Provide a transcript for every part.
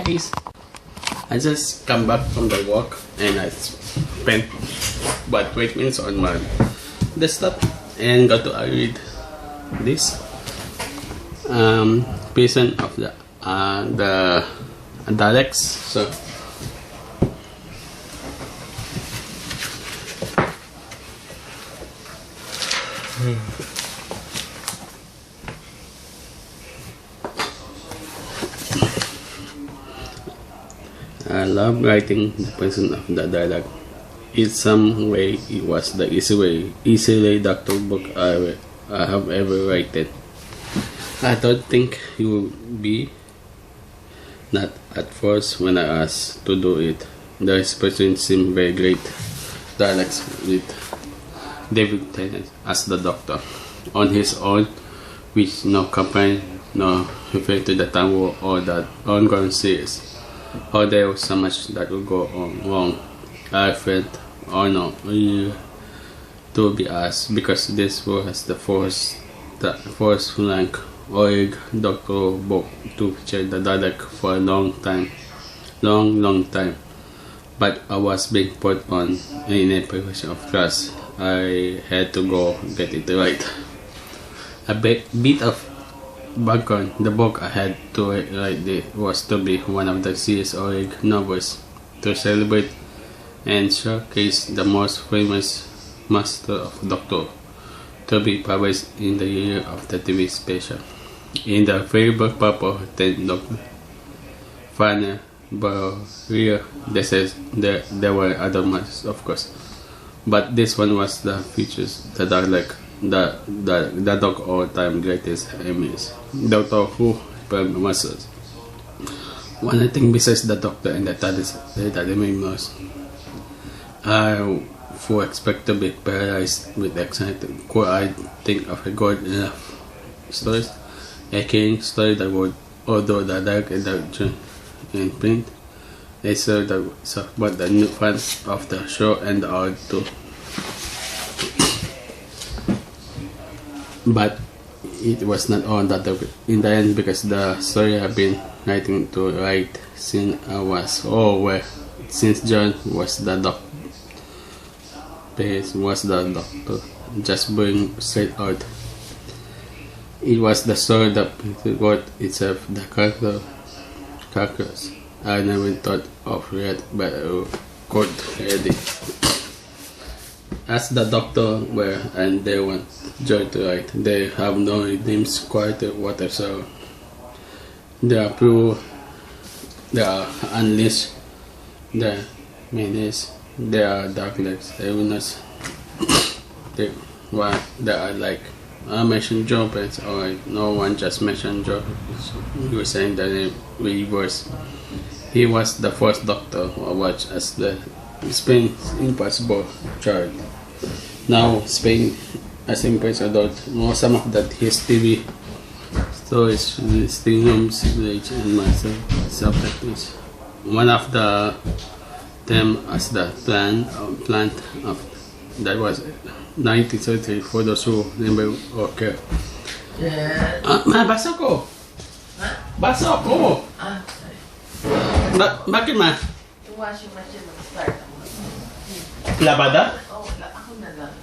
guys, I just come back from the walk and I spent about 20 minutes on my desktop and got to read this patient of the Daleks. So I love writing the person of the dialogue. In some way, it was the easily doctor book I have ever written. I don't think it would be, not at first when I asked to do it. The person seemed very great. Dialogues with David Tennant as the doctor on his own, with no company, no effect to the time war or the ongoing series. Oh, there was so much that would go on wrong. I felt, oh no, to be asked because this was the first rank Oig Doctor book to feature the Dalek for a long time. But I was being put on in a position of trust. I had to go get it right. A bit of background: the book I had to write was to be one of the C.S. Oig novels to celebrate and showcase the most famous master of Doctor, to be published in the year of the TV special. In the very book Papa 10 Doctor Fanny Barrier, there were other masters, of course, but this one was the features the Dalek, the dog all-time greatest enemies, Doctor Who Prime Masters. One thing besides the Doctor and the TARDIS most, I fully expect to be paralyzed with excitement. Could I think of a good enough stories? A killing story that would, although the dark and the in print, they serve but the new fans of the show and the art too. But it was not all that in the end, because the story I've been writing to write since I was since John was the doctor. Pace was the doctor, just bring straight out. It was the story that wrote itself, the characters. I never thought of yet, but I could read it. As the Doctor were, and they want joy to write. They have no names quite whatsoever. They are pure, they are unleashed, they are menace, they are darkness, heaviness. They are like, I mentioned Joe Pence, alright, no one just mentioned Joe. He was saying the name reverse. He was the first Doctor I watched as the Spain's Impossible Child. Now Spain as Impossible, some of that his TV stories, Sting Rooms, Village and myself, self-practice. One of them as the plant of that was 1933 for those who remember. Okay. Basa ko. Basa ako. Bakit ma? Yung washing machine mag-start ako. Labada? Oo, ako na lang.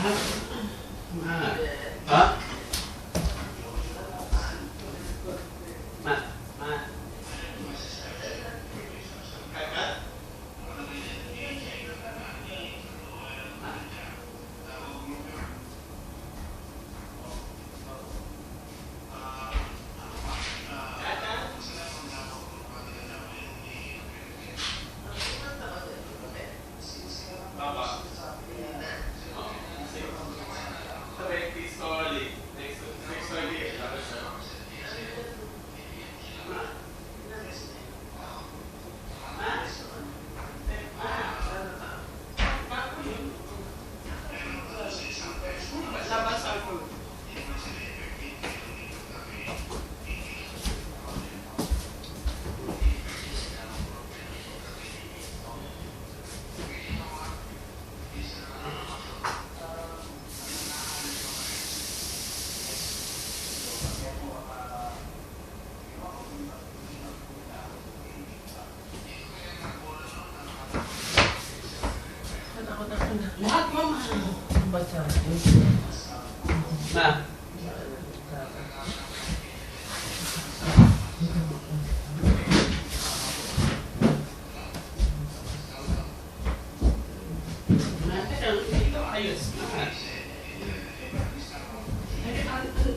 Ha? Ma? Ma? Kakat? Baba. Correct, please slowly. Next slowly. Lahat mama. Basta. Ma? Ayos.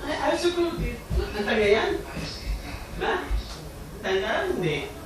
Ayos ko. Ang taga yan? Ma? Tanda? Hindi.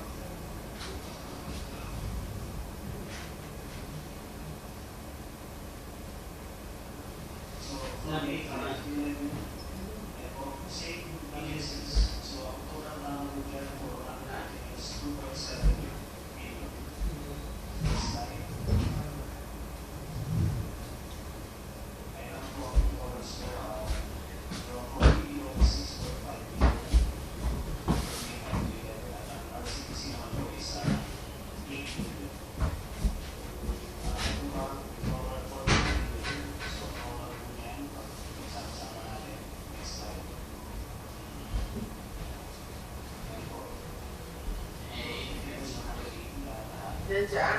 Diyan siya.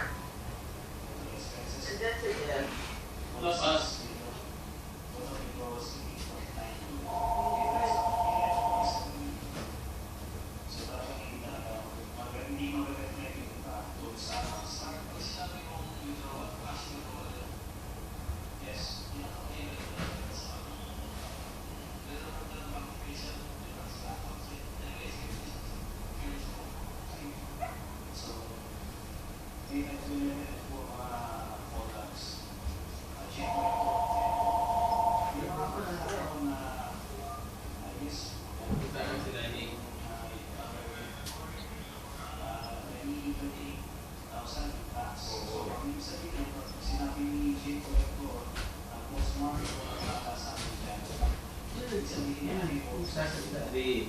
Diyan siya. Lepas. Di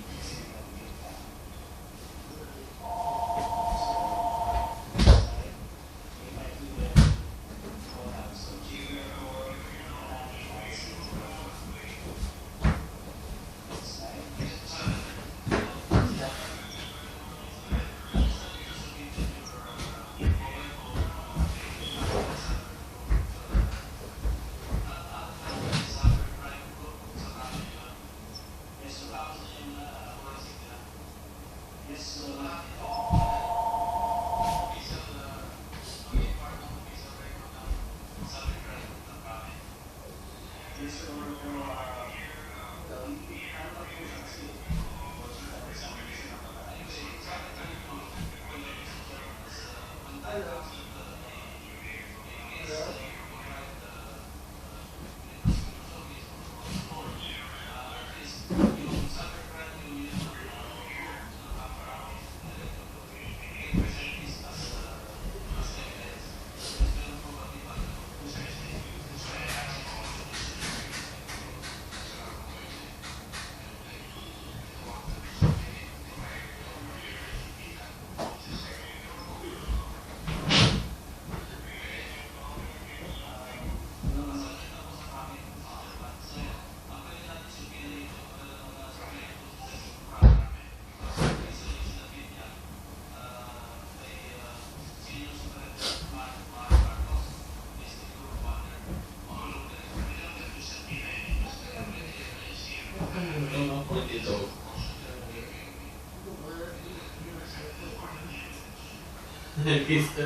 Iba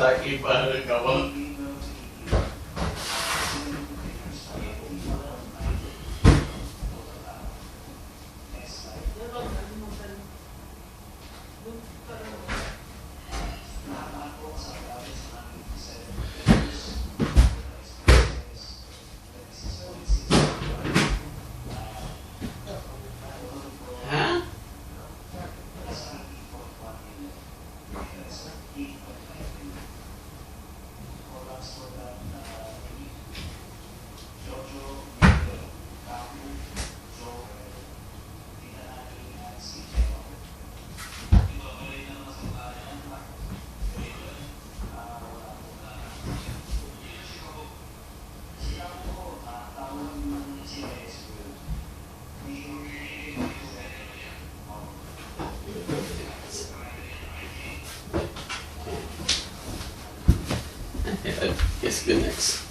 tayo, iba ang gawa. Ha? Yes, good next.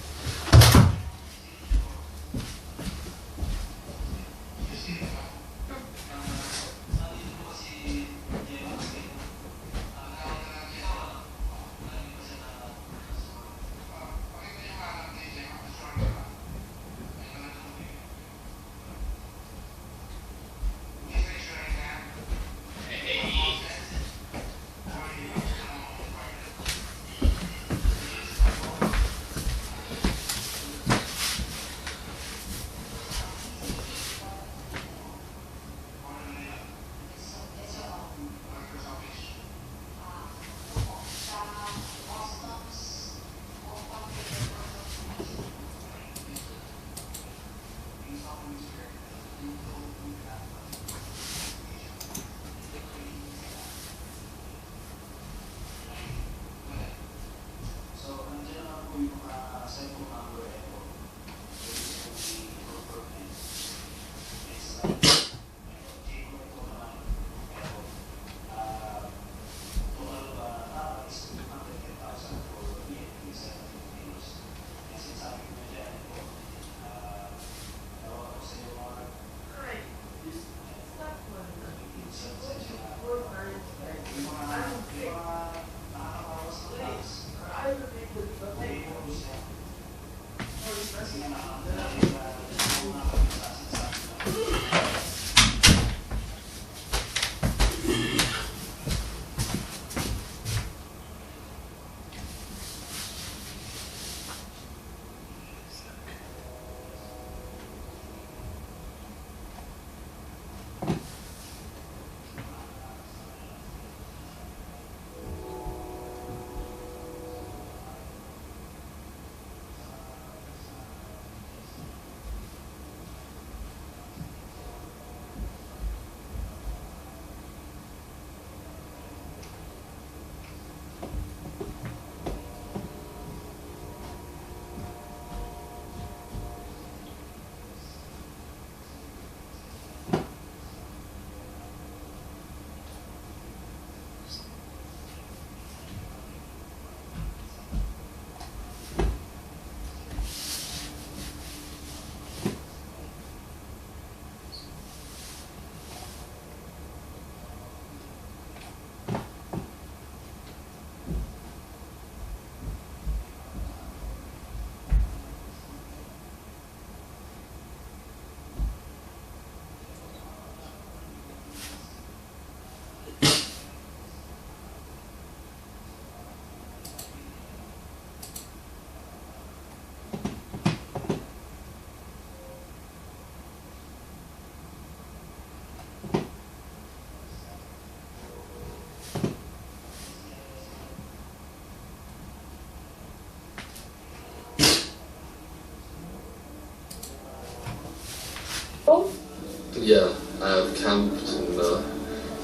Yeah, I have camped in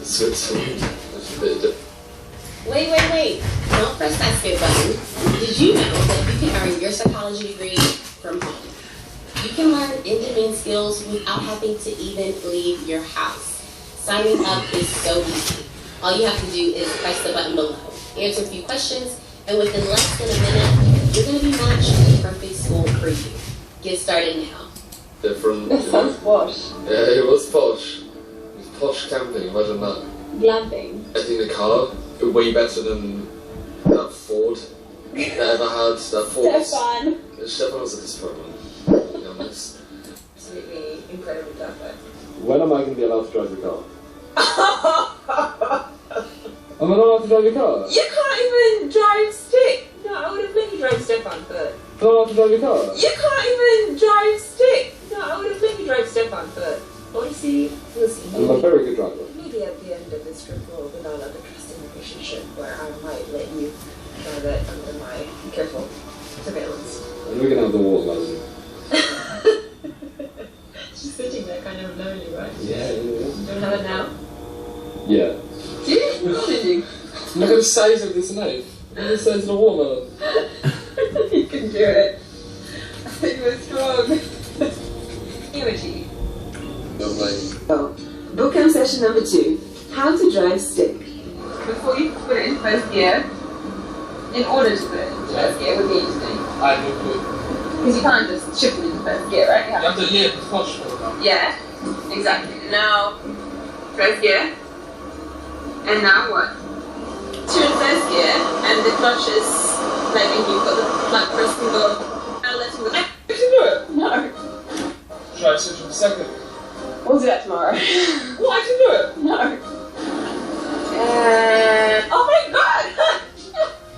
Switzerland. That's a bit different. Wait. Don't press that skip button. Did you know that you can earn your psychology degree from home? You can learn in-demand skills without having to even leave your house. Signing up is so easy. All you have to do is press the button below, answer a few questions, and within less than a minute, you're going to be matched with the perfect school for you. Get started now. Different. That sounds posh. Yeah, it was posh. It was posh camping, imagine that. Glamping. I think the car way better than that Ford that I ever had. That Ford. Stefan was a disappointment. To be honest. Absolutely incredibly perfect. When am I going to be allowed to drive the car? Am I not allowed to drive the car? You can't even drive stick. No, I would have let you drive Stefan first. Am I allowed to drive the car? You can't even drive stick. No, I would have let you drive Stefan first. We'll see. I'm a very good driver. Maybe at the end of this trip we'll develop a trusting relationship where I might let you drive it under my careful surveillance. And we're going to have the water lesson. She's sitting there kind of lonely, right? Yeah. Don't have it now? Yeah. Did you? Look at the size of this knife. Look at the size of the watermelon. You can do it. I think you're strong. Energy. No way. Oh, bootcamp session number 2. How to drive stick. Before you put it in first gear, in order to put it in first gear would be interesting. I look good. Because you can't just shift it into first gear, right? You have to, yeah, the clutch for that. Yeah, exactly. Now, first gear. And now what? To first gear, and the clutch is like, and you've got the flat first and go. I'll let you go. I can do it. No. Try to switch in a second. We'll do that tomorrow. Well, I can do it. No. And oh my god!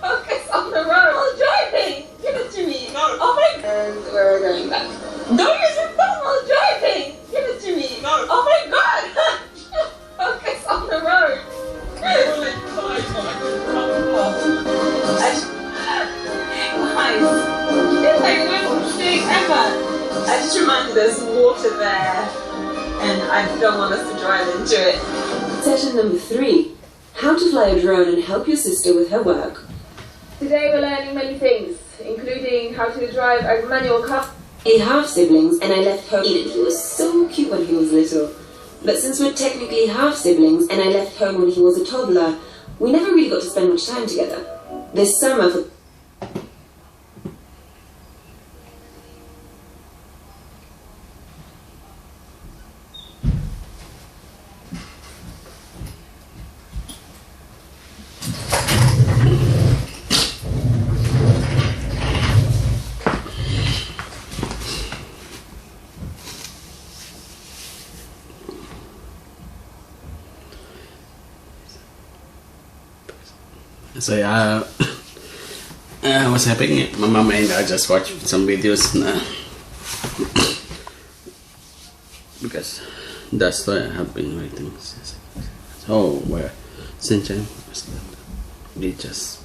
Focus on the road while driving. Give it to me. No. Oh my god. And we're going back. Don't use your phone while driving. Give it to me. No. Oh my god! Focus on the road. Guys, you feel like the most mistake ever. I just reminded there's water there, and I don't want us to drive into it. Session number 3. How to fly a drone and help your sister with her work. Today we're learning many things, including how to drive a manual car. I have siblings, and I left home. He was so cute when he was little. But since we're technically half siblings, and I left home when he was a toddler, we never really got to spend much time together. This summer for So what's happening? My mom and I just watched some videos now because that's what I have been waiting. So where Sunshine we just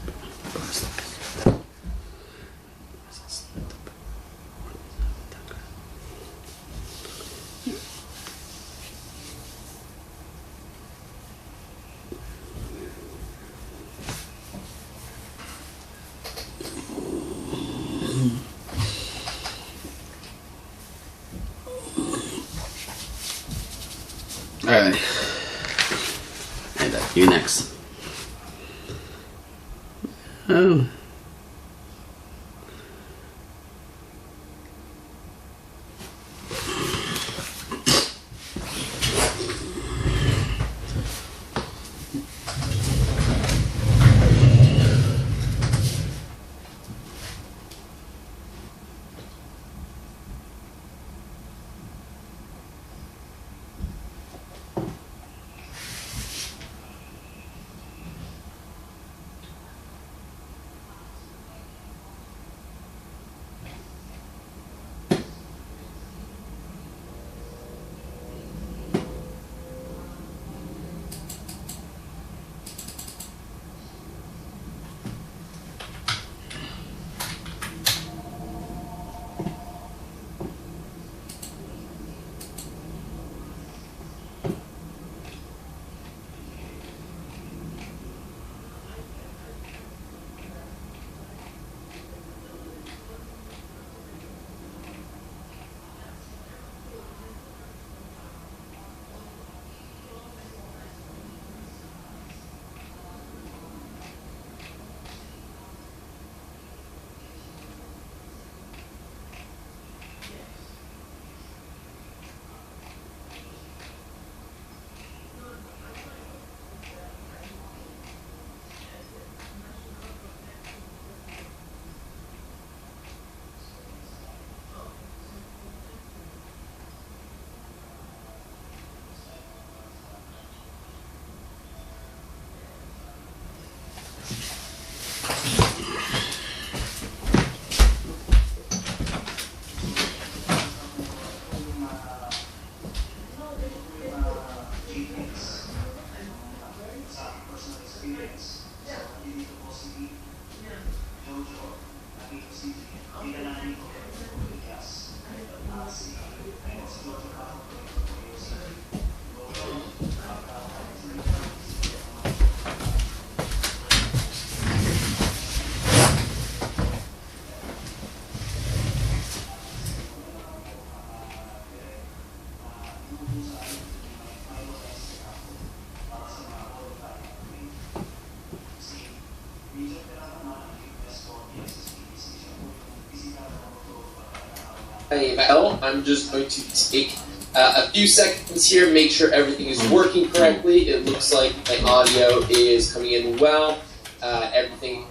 Alright. And you next. Oh. I'm just going to take a few seconds here, make sure everything is working correctly. It looks like my audio is coming in well. Everything.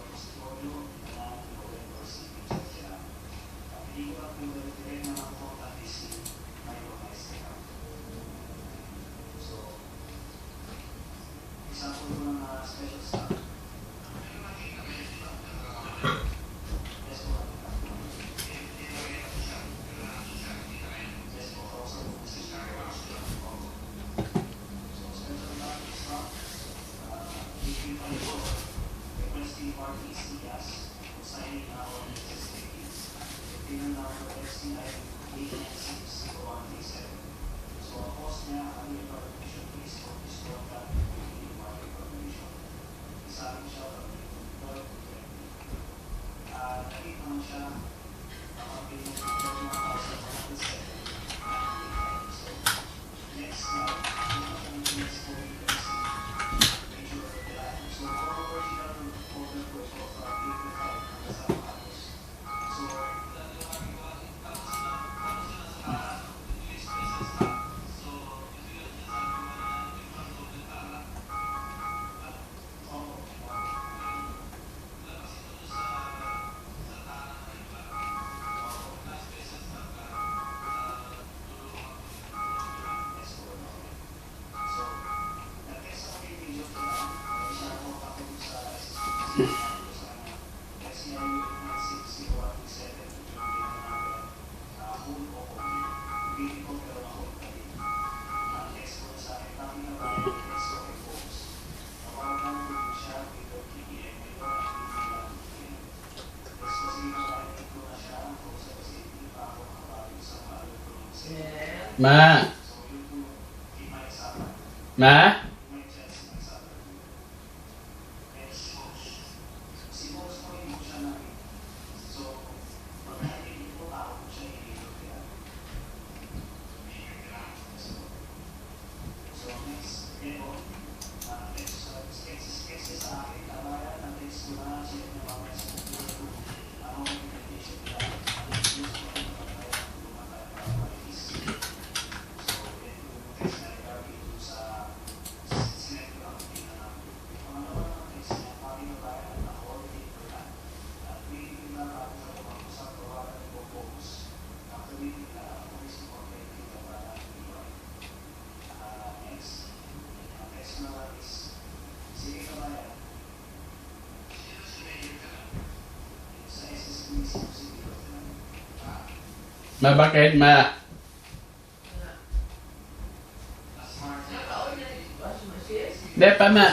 Ma. Ma. Ma, bakit ma? Di pa ma.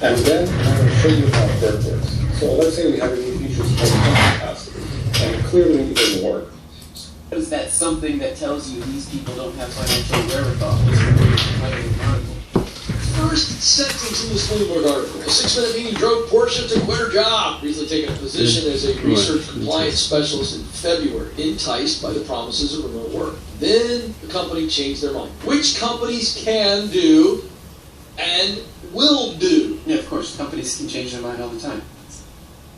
And then I'm going to show you how it works. So let's say we have a new feature called pump capacity, and clearly it doesn't work. Is that something that tells you these people don't have financial wherewithal? It's really writing an article. First sentence in this Bloomberg article. A 6-minute meeting drove Porsche to quit her job. Recently taken a position as a research compliance specialist in February, enticed by the promises of remote work. Then the company changed their mind. Which companies can do and will do. Yeah, of course. Companies can change their mind all the time.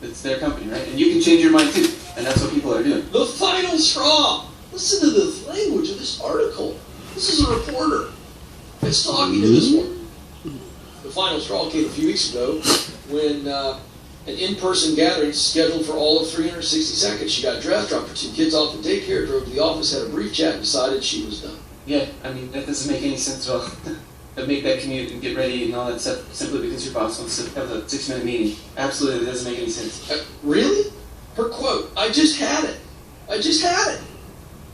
It's their company, right? And you can change your mind too. And that's what people are doing. The final straw. Listen to the language of this article. This is a reporter that's talking to this one. The final straw came a few weeks ago when an in-person gathering scheduled for all of 360 seconds. She got dressed, dropped her 2 kids off at daycare, drove to the office, had a brief chat, and decided she was done. Yeah, I mean, that doesn't make any sense at all. To make that commute and get ready and all that stuff simply because your boss wants to have a 6-minute meeting. Absolutely, it doesn't make any sense. Really? Her quote, I just had it. I just had it.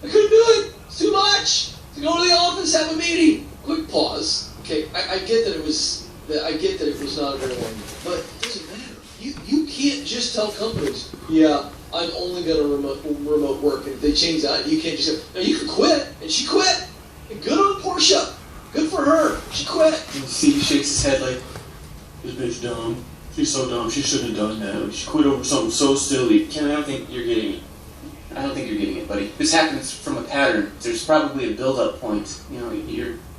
I couldn't do it. It's too much. To go to the office, have a meeting. Quick pause. Okay, I get that it was not a very long meeting, but it doesn't matter. You can't just tell companies, yeah, I'm only going to remote work, and if they change that, you can't just say, no, you can quit, and she quit. And good on Porsche. Good for her. She quit. And you see, he shakes his head like, this bitch dumb. She's so dumb. She shouldn't have done that. She quit over something so silly. Ken, I don't think you're getting it. I don't think you're getting it, buddy. This happens from a pattern. There's probably a build-up point. You know,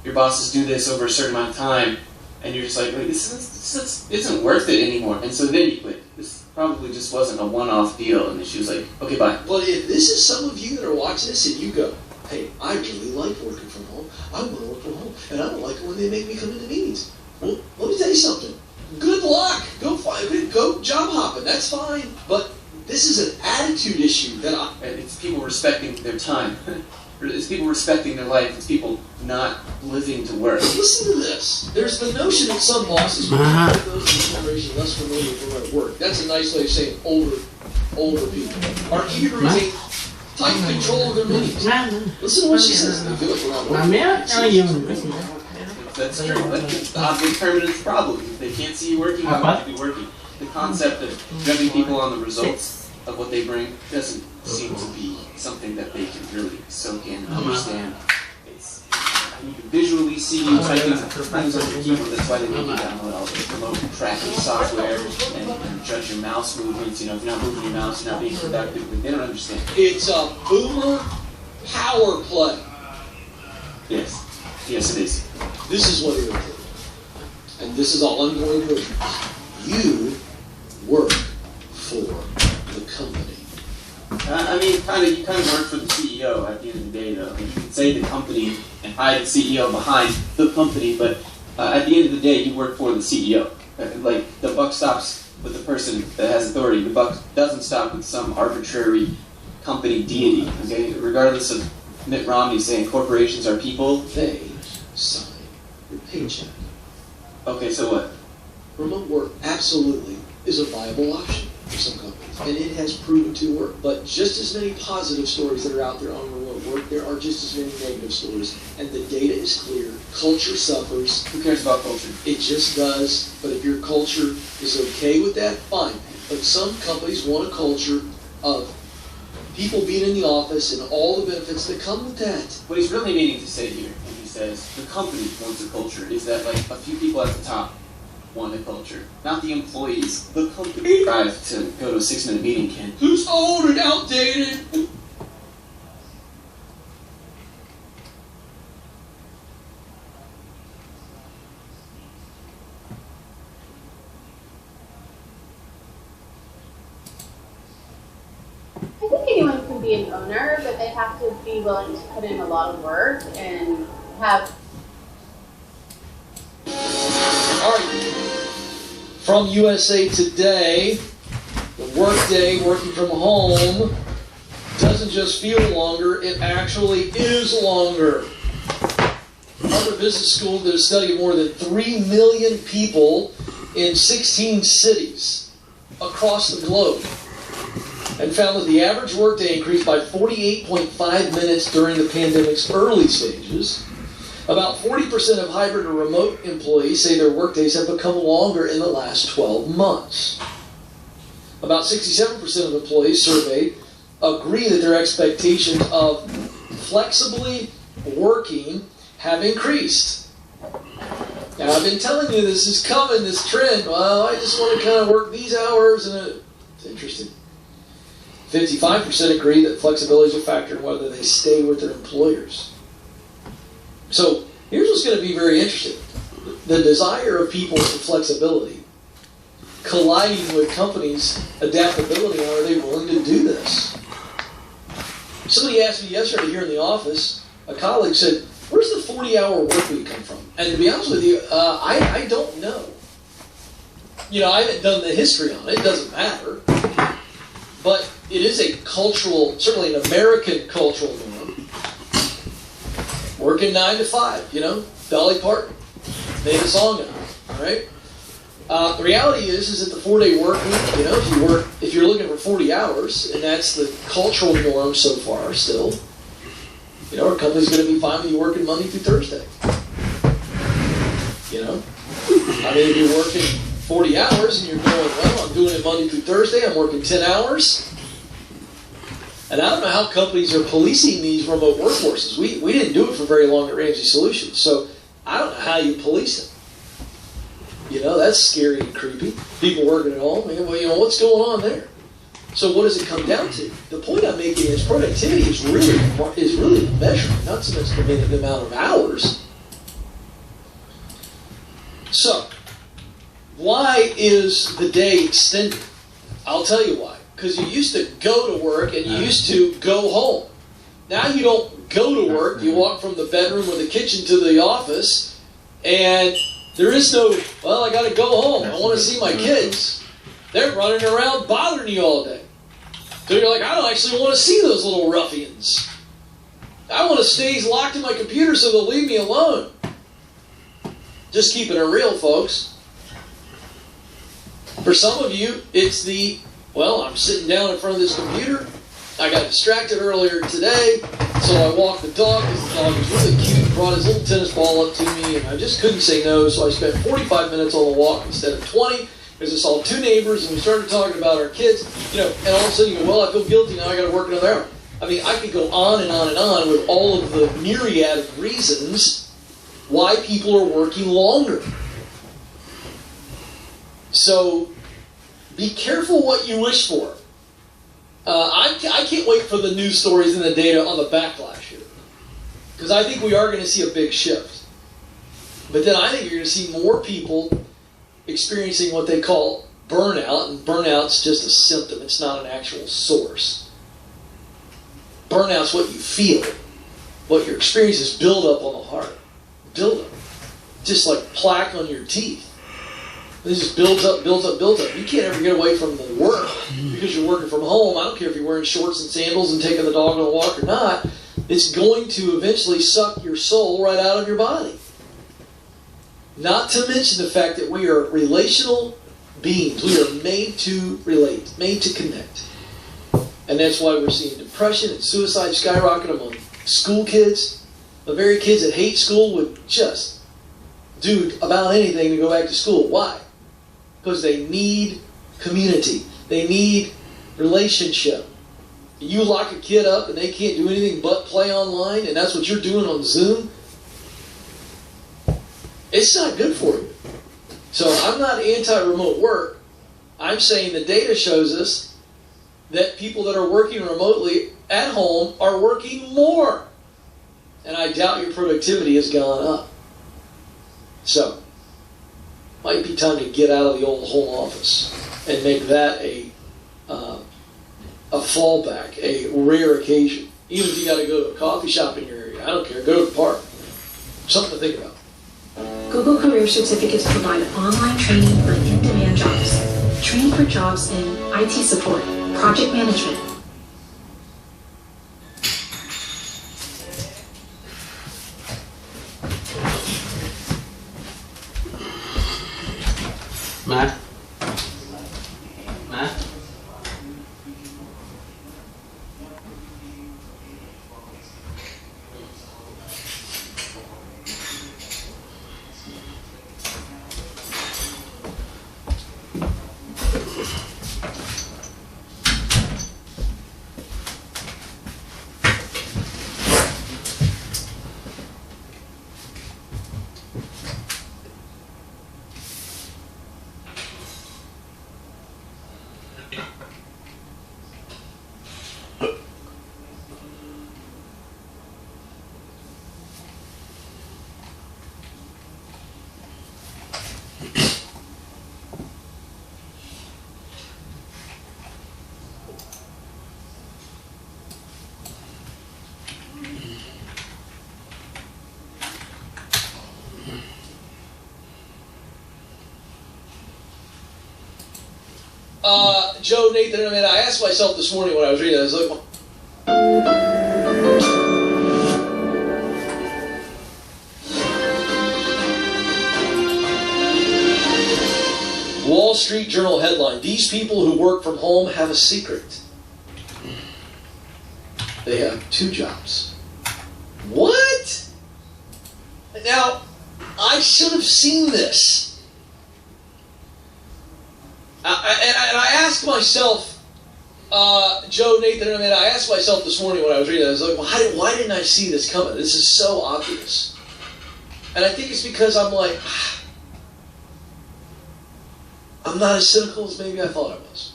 your bosses do this over a certain amount of time, and you're just like, wait, this isn't worth it anymore. And so then you quit. This probably just wasn't a one-off deal. And then she was like, okay, bye. But if this is some of you that are watching this and you go, hey, I really like working from home. I want to work from home, and I don't like it when they make me come into meetings. Well, let me tell you something. Good luck. Go job hopping. That's fine. But this is an attitude issue that it's people respecting their time. It's people respecting their life. It's people not living to work. Listen to this. There's the notion that some bosses will make those in the generation less familiar with remote work. That's a nice way of saying older people are eager to retain tight control of their meetings. Listen to what she says. They feel like we're not working. That's true. That's the object permanence problem. If they can't see you working, how can you be working? The concept of judging people on the results of what they bring doesn't seem to be something that they can really soak in and understand. You can visually see you typing things on your keyboard. That's why they make you download all the remote tracking software and judge your mouse movements. You know, if you're not moving your mouse, you're not being productive. They don't understand. It's a boomer power play. Yes. Yes, it is. This is what it is. And this is all I'm going to do. You work for the company. I mean, you kind of work for the CEO at the end of the day, though. You can say the company and hide the CEO behind the company, but at the end of the day, you work for the CEO. Like, the buck stops with the person that has authority. The buck doesn't stop with some arbitrary company deity, okay? Regardless of Mitt Romney saying corporations are people. They sign your paycheck. Okay, so what? Remote work absolutely is a viable option for some companies, and it has proven to work. But just as many positive stories that are out there on remote work, there are just as many negative stories, and the data is clear. Culture suffers. Who cares about culture? It just does. But if your culture is okay with that, fine. But some companies want a culture of people being in the office and all the benefits that come with that. What he's really meaning to say here, when he says the company wants a culture, is that like a few people at the top want a culture, not the employees. The company drive to go to a 6-minute meeting, Ken. Who's old and outdated? I think anyone can be an owner, but they have to be willing to put in a lot of work and have. All right. From USA Today, the workday working from home doesn't just feel longer, it actually is longer. Harvard Business School did a study of more than 3 million people in 16 cities across the globe and found that the average workday increased by 48.5 minutes during the pandemic's early stages About 40% of hybrid or remote employees say their workdays have become longer in the last 12 months. About 67% of employees surveyed agree that their expectations of flexibly working have increased. Now, I've been telling you this is coming, this trend. Well, I just want to kind of work these hours, and it's interesting. 55% agree that flexibility is a factor in whether they stay with their employers. So, here's what's going to be very interesting. The desire of people for flexibility colliding with companies' adaptability, and are they willing to do this? Somebody asked me yesterday here in the office, a colleague said, where's the 40-hour work week come from? And to be honest with you, I don't know. You know, I haven't done the history on it. It doesn't matter. But it is a cultural, certainly an American cultural norm. Working 9 to 5, you know, Dolly Parton made a song out of it, all right? The reality is that the 4-day work week, you know, if you're looking for 40 hours, and that's the cultural norm so far still, you know, our company's going to be fine with you working Monday through Thursday. You know? I mean, if you're working 40 hours and you're going, well, I'm doing it Monday through Thursday, I'm working 10 hours. And I don't know how companies are policing these remote workforces. We didn't do it for very long at Ramsey Solutions, so I don't know how you police it. You know, that's scary and creepy. People working at home, well, you know, what's going on there? So what does it come down to? The point I'm making is productivity is really measured, not so much the amount of hours. So, why is the day extended? I'll tell you why. Because you used to go to work and you used to go home. Now you don't go to work. You walk from the bedroom or the kitchen to the office, and there is no, well, I got to go home. I want to see my kids. They're running around bothering you all day. So you're like, I don't actually want to see those little ruffians. I want to stay locked in my computer so they'll leave me alone. Just keeping it real, folks. For some of you, it's the, well, I'm sitting down in front of this computer. I got distracted earlier today, so I walked the dog because the dog was really cute. He brought his little tennis ball up to me, and I just couldn't say no, so I spent 45 minutes on the walk instead of 20. Because I saw 2 neighbors and we started talking about our kids, you know, and all of a sudden you go, well, I feel guilty, now I got to work another hour. I mean, I could go on and on and on with all of the myriad of reasons why people are working longer. So, be careful what you wish for. I can't wait for the news stories and the data on the backlash here. Because I think we are going to see a big shift. But then I think you're going to see more people experiencing what they call burnout, and burnout's just a symptom. It's not an actual source. Burnout's what you feel. What your experiences build up on the heart. Build up. Just like plaque on your teeth. It just builds up, builds up, builds up. You can't ever get away from the work because you're working from home. I don't care if you're wearing shorts and sandals and taking the dog on a walk or not. It's going to eventually suck your soul right out of your body. Not to mention the fact that we are relational beings. We are made to relate, made to connect. And that's why we're seeing depression and suicide skyrocket among school kids. The very kids that hate school would just do about anything to go back to school. Why? Because they need community. They need relationship. You lock a kid up and they can't do anything but play online, and that's what you're doing on Zoom, it's not good for you. So I'm not anti-remote work. I'm saying the data shows us that people that are working remotely at home are working more. And I doubt your productivity has gone up. So, might be time to get out of the old home office and make that a fallback, a rare occasion. Even if you got to go to a coffee shop in your area, I don't care, go to the park. Something to think about. Google Career Certificates provide online training for in-demand jobs. Training for jobs in IT support, project management. Matt? Joe, Nathan, I mean, I asked myself this morning when I was reading, I was like, Wall Street Journal headline, these people who work from home have a secret. They have 2 jobs. What? Now, I should have seen this. And I asked myself, Joe, Nathan, I mean, I asked myself this morning when I was reading, I was like, why didn't I see this coming? This is so obvious. And I think it's because I'm like, I'm not as cynical as maybe I thought I was.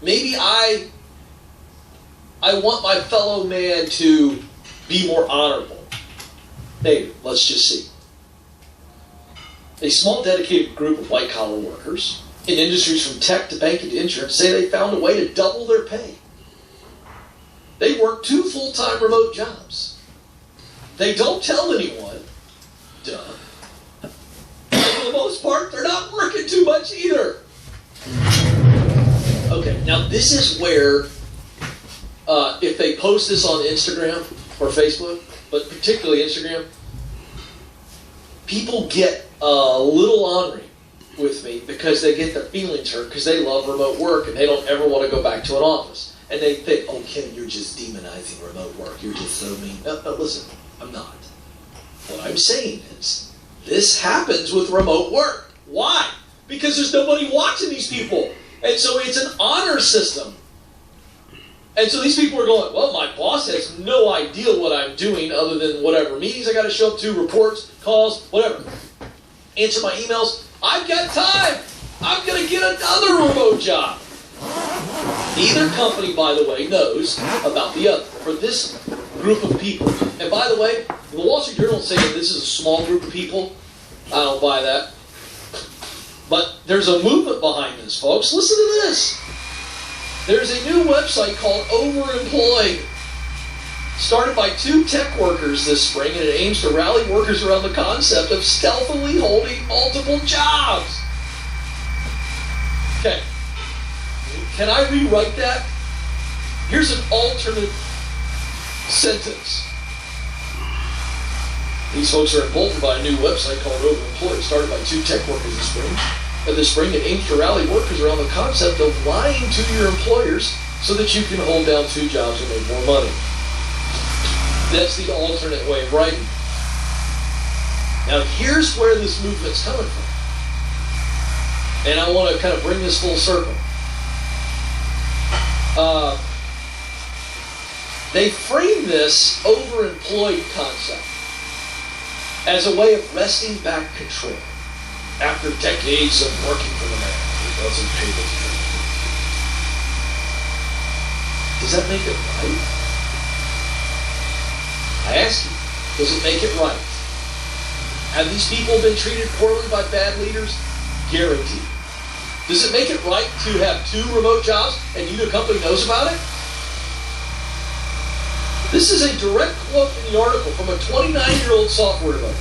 Maybe I want my fellow man to be more honorable. Maybe, let's just see. A small dedicated group of white-collar workers in industries from tech to banking to insurance say they found a way to double their pay. They work 2 full-time remote jobs. They don't tell anyone. Duh. And for the most part, they're not working too much either. Okay, now this is where, if they post this on Instagram or Facebook, but particularly Instagram, people get a little ornery with me because they get their feelings hurt because they love remote work and they don't ever want to go back to an office. And they think, oh, Ken, you're just demonizing remote work. You're just so mean. No, listen, I'm not. What I'm saying is, this happens with remote work. Why? Because there's nobody watching these people. And so it's an honor system. And so these people are going, well, my boss has no idea what I'm doing other than whatever meetings I got to show up to, reports, calls, whatever. Answer my emails. I've got time. I'm going to get another remote job. Neither company, by the way, knows about the other. For this group of people, and by the way, the Wall Street Journal is saying this is a small group of people. I don't buy that. But there's a movement behind this, folks. Listen to this. There's a new website called Overemployed, started by 2 tech workers this spring, and it aims to rally workers around the concept of stealthily holding multiple jobs. Okay. Can I rewrite that? Here's an alternate sentence. These folks are emboldened by a new website called Overemployed, started by 2 tech workers this spring. And this spring, it aims to rally workers around the concept of lying to your employers so that you can hold down 2 jobs and make more money. That's the alternate way of writing. Now, here's where this movement's coming from. And I want to kind of bring this full circle. They frame this overemployed concept as a way of wresting back control after decades of working for the man who doesn't pay the bill. Does that make it right? I ask you, does it make it right? Have these people been treated poorly by bad leaders? Guaranteed. Does it make it right to have 2 remote jobs and neither company knows about it? This is a direct quote in the article from a 29-year-old software developer.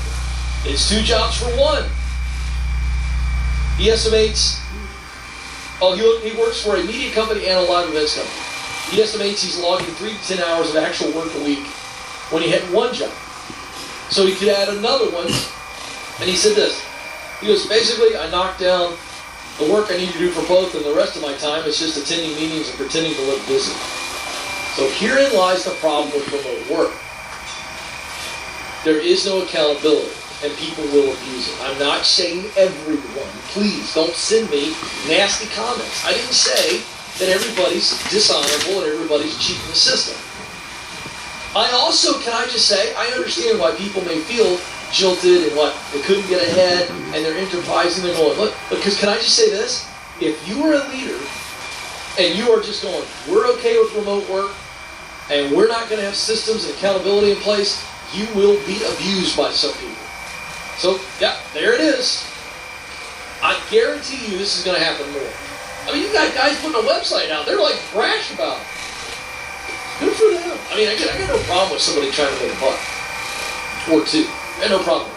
It's 2 jobs for 1. He estimates, he works for a media company and a live events company. He estimates he's logging 3 to 10 hours of actual work a week when he had 1 job. So he could add another one, and he said this. He goes, basically, I knock down the work I need to do for both, and the rest of my time is just attending meetings and pretending to look busy. So herein lies the problem with remote work. There is no accountability, and people will abuse it. I'm not saying everyone. Please don't send me nasty comments. I didn't say that everybody's dishonorable and everybody's cheating the system. I also, can I just say, I understand why people may feel jilted and what they couldn't get ahead, and they're enterprising. They're going, look, because can I just say this? If you are a leader and you are just going, we're okay with remote work, and we're not going to have systems and accountability in place, you will be abused by some people. So, yeah, there it is. I guarantee you this is going to happen more. I mean, you got guys putting a website out. They're like brash about it. Good for them. I mean, I got no problem with somebody trying to make a buck. Or two. I got no problem.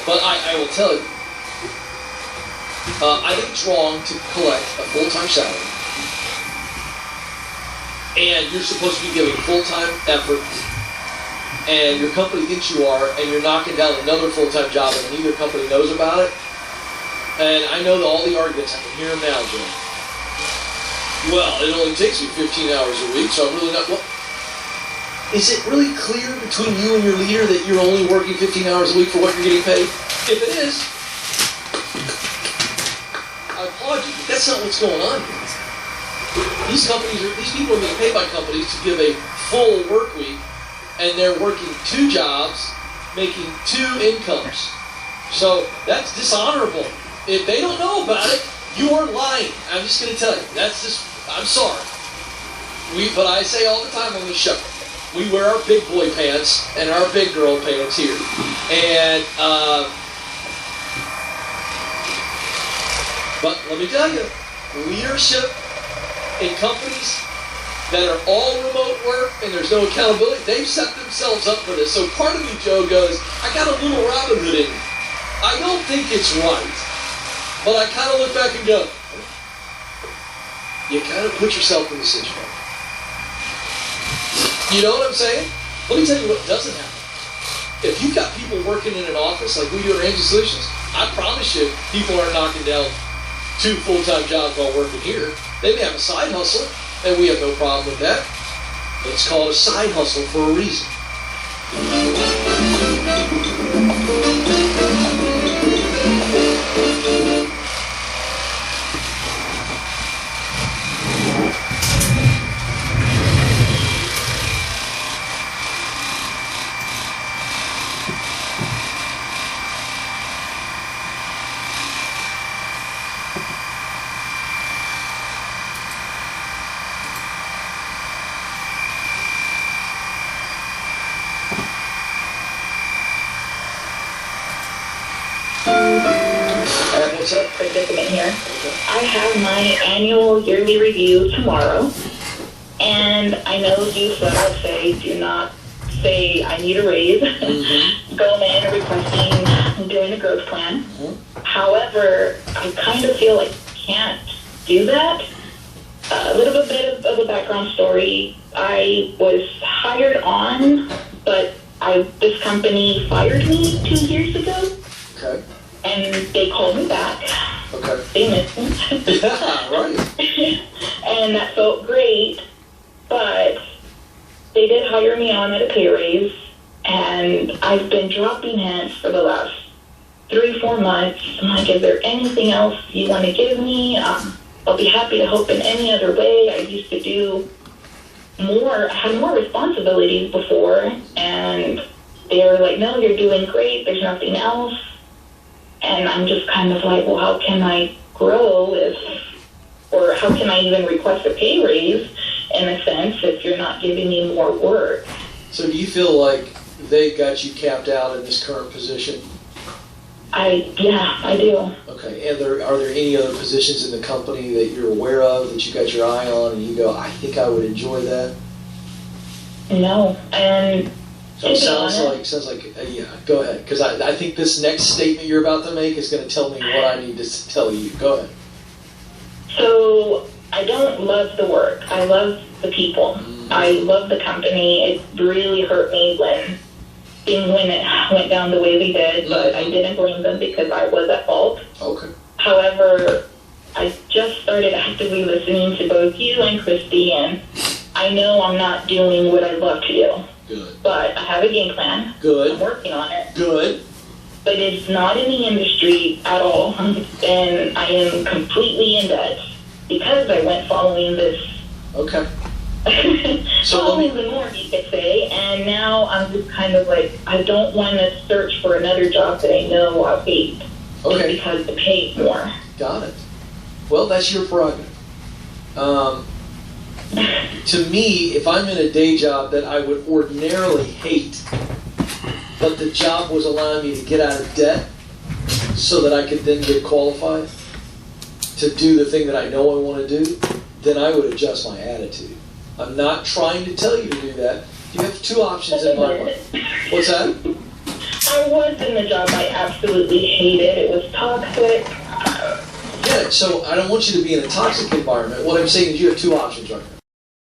But I will tell you, I think it's wrong to collect a full-time salary. And you're supposed to be giving full-time effort. And your company thinks you are, and you're knocking down another full-time job, and neither company knows about it. And I know that all the arguments, I can hear them now, Jim. Well, it only takes you 15 hours a week, so I'm really not... Well, is it really clear between you and your leader that you're only working 15 hours a week for what you're getting paid? If it is, I applaud you, but that's not what's going on here. These people are being paid by companies to give a full work week, and they're working 2 jobs, making 2 incomes. So that's dishonorable. If they don't know about it, you are lying. I'm just going to tell you. I'm sorry. But I say all the time on the show, we wear our big boy pants and our big girl pants here. And, but let me tell you, leadership in companies that are all remote work and there's no accountability, they've set themselves up for this. So part of me, Joe, goes, I got a little Robin Hood in me. I don't think it's right. But I kind of look back and go, you kind of put yourself in the situation. You know what I'm saying? Let me tell you what doesn't happen. If you've got people working in an office like we do at Ramsey Solutions, I promise you, people are knocking down 2 full-time jobs while working here. They may have a side hustle, and we have no problem with that. But it's called a side hustle for a reason. Predicament here. I have my annual yearly review tomorrow, and I know you flat say do not say I need a raise. Go in requesting doing a growth plan. However, I kind of feel like I can't do that. A little bit of a background story. I was hired on, but this company fired me 2 years ago. Okay. And they called me back. Okay. They missed me. Yeah, right. And that felt great, but they did hire me on at a pay raise, and I've been dropping hints for the last 3-4 months. I'm like, is there anything else you want to give me? I'll be happy to help in any other way. I used to do more, I had more responsibilities before, and they were like, no, you're doing great. There's nothing else. And I'm just kind of like, well, how can I grow or how can I even request a pay raise in a sense if you're not giving me more work? So do you feel like they got you capped out in this current position? Yeah, I do. Okay, and are there any other positions in the company that you're aware of that you got your eye on and you go, I think I would enjoy that? No, and so it sounds like yeah, go ahead, because I think this next statement you're about to make is going to tell me what I need to tell you. Go ahead. So I don't love the work. I love the people. I love the company. It really hurt me when it went down the way they did, but I didn't blame them because I was at fault. Okay. However, I just started actively listening to both you and Christy, and I know I'm not doing what I love to do. Good. But I have a game plan. Good. I'm working on it. Good. But it's not in the industry at all, and I am completely in debt because I went following this So Probably the more you could say, and now I'm just kind of like, I don't want to search for another job that I know I'll hate. Okay. Because the pay's more. Got it. Well, that's your prerogative. To me, if I'm in a day job that I would ordinarily hate, but the job was allowing me to get out of debt so that I could then get qualified to do the thing that I know I want to do, then I would adjust my attitude. I'm not trying to tell you to do that. You have two options in my mind. What's that? I was in the job I absolutely hated. It was toxic. Yeah, so I don't want you to be in a toxic environment. What I'm saying is you have two options right now.